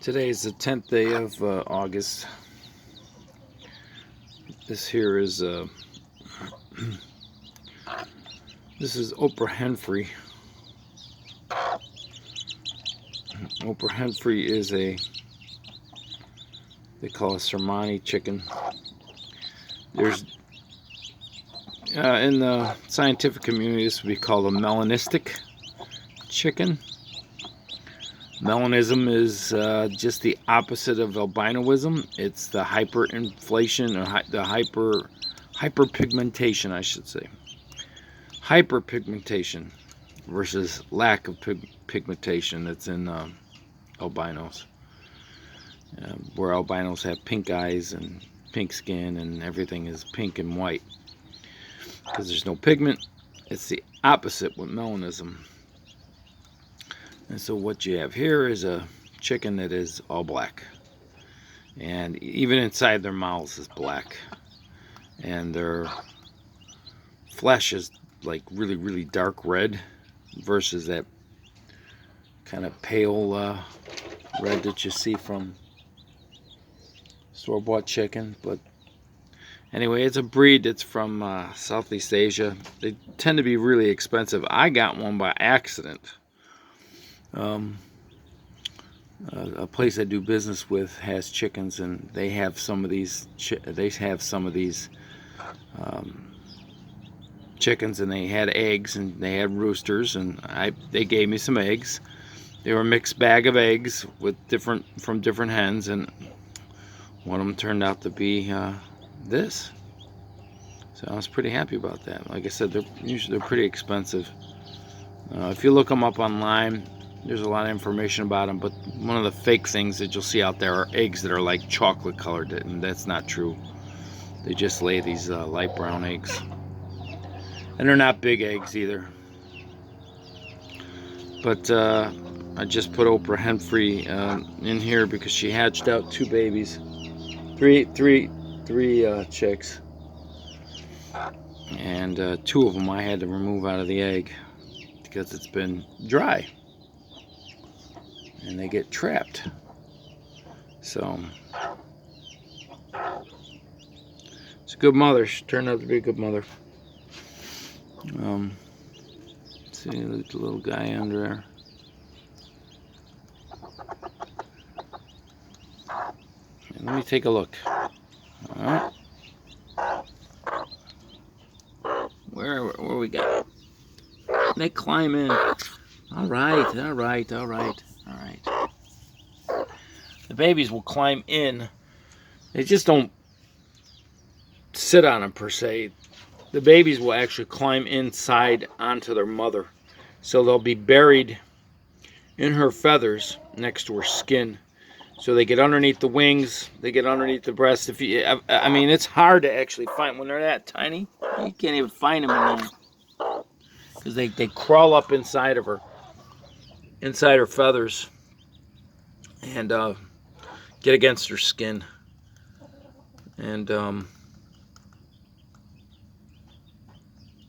Today is the 10th day of August. This here is this is Oprah Henfry. Oprah Henfry is they call a Sermani chicken. There's in the scientific community, this would be called a melanistic chicken. Melanism is just the opposite of albinoism. It's the hyperinflation or the hyperpigmentation, I should say. Hyperpigmentation versus lack of pigmentation that's in albinos, where albinos have pink eyes and pink skin and everything is pink and white because there's no pigment. It's the opposite with melanism. And so what you have here is a chicken that is all black, and even inside their mouths is black, and their flesh is like really dark red versus that kind of pale red that you see from store-bought chicken. But anyway, it's a breed that's from Southeast Asia. They tend to be really expensive. I got one by accident. A place I do business with has chickens, and they have some of these. Chickens, and they had eggs, and they had roosters, and they gave me some eggs. They were a mixed bag of eggs with from different hens, and one of them turned out to be this. So I was pretty happy about that. Like I said, they're pretty expensive. If you look them up online, there's a lot of information about them, but one of the fake things that you'll see out there are eggs that are like chocolate colored, and that's not true. They just lay these light brown eggs, and they're not big eggs either. But I just put Oprah Henfry in here because she hatched out two babies, three chicks, and two of them I had to remove out of the egg because it's been dry. And they get trapped. So it's a good mother. She turned out to be a good mother. See, look at the little guy under there. And let me take a look. All right. Where we got? They climb in. All right. The babies will climb in. They just don't sit on them per se. The babies will actually climb inside onto their mother. So they'll be buried in her feathers next to her skin. So they get underneath the wings, they get underneath the breast. I mean, it's hard to actually find when they're that tiny. You can't even find them in there because they crawl up inside of her. Inside her feathers, and get against her skin, and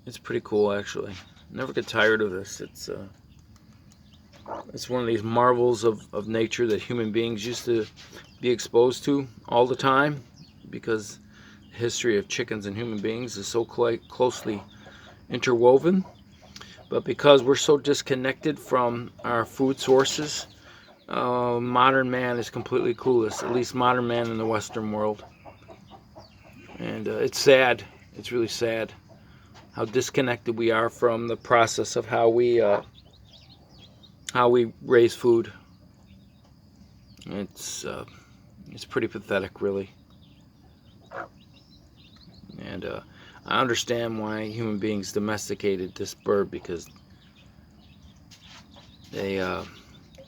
it's pretty cool actually. Never get tired of this. It's one of these marvels of nature that human beings used to be exposed to all the time, because the history of chickens and human beings is so closely interwoven. But because we're so disconnected from our food sources, modern man is completely clueless, at least modern man in the Western world. And it's sad. It's really sad how disconnected we are from the process of how we raise food. It's pretty pathetic, really. And I understand why human beings domesticated this bird, because they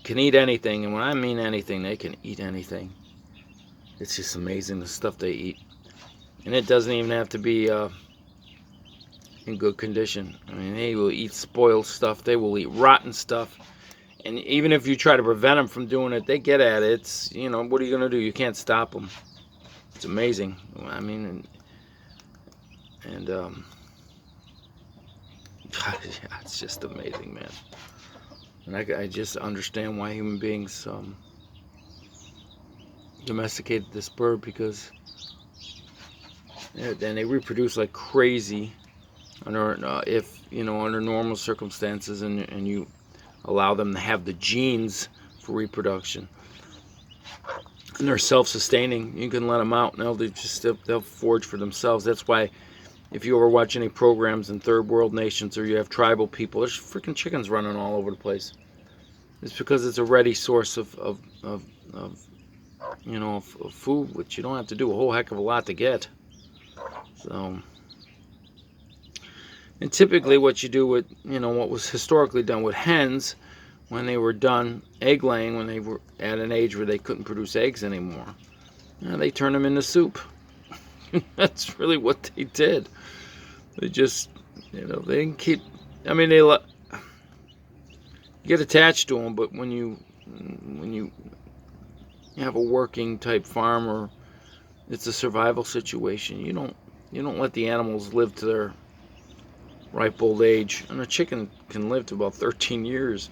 can eat anything, and when I mean anything, they can eat anything. It's just amazing the stuff they eat, and it doesn't even have to be in good condition. I mean, they will eat spoiled stuff, they will eat rotten stuff, and even if you try to prevent them from doing it, they get at it. It's, you know, what are you going to do? You can't stop them. It's amazing. I mean, and yeah, it's just amazing, man. And I just understand why human beings domesticated this bird because then they reproduce like crazy under under normal circumstances, and you allow them to have the genes for reproduction, and they're self-sustaining. You can let them out and they'll forage for themselves. That's why if you ever watch any programs in third world nations or you have tribal people, there's freaking chickens running all over the place. It's because it's a ready source of food, which you don't have to do a whole heck of a lot to get. So, and typically what you do with, what was historically done with hens, when they were done egg laying, when they were at an age where they couldn't produce eggs anymore, they turned them into soup. That's really what they did. They just, they didn't keep, you get attached to them, but when you have a working type farm, or it's a survival situation, you don't let the animals live to their ripe old age. And a chicken can live to about 13 years,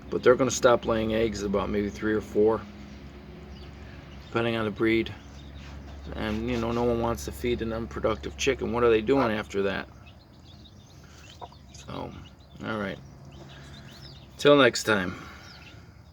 but they're going to stop laying eggs at about maybe 3 or 4, depending on the breed. And no one wants to feed an unproductive chicken. What are they doing after that? So, all right, till next time.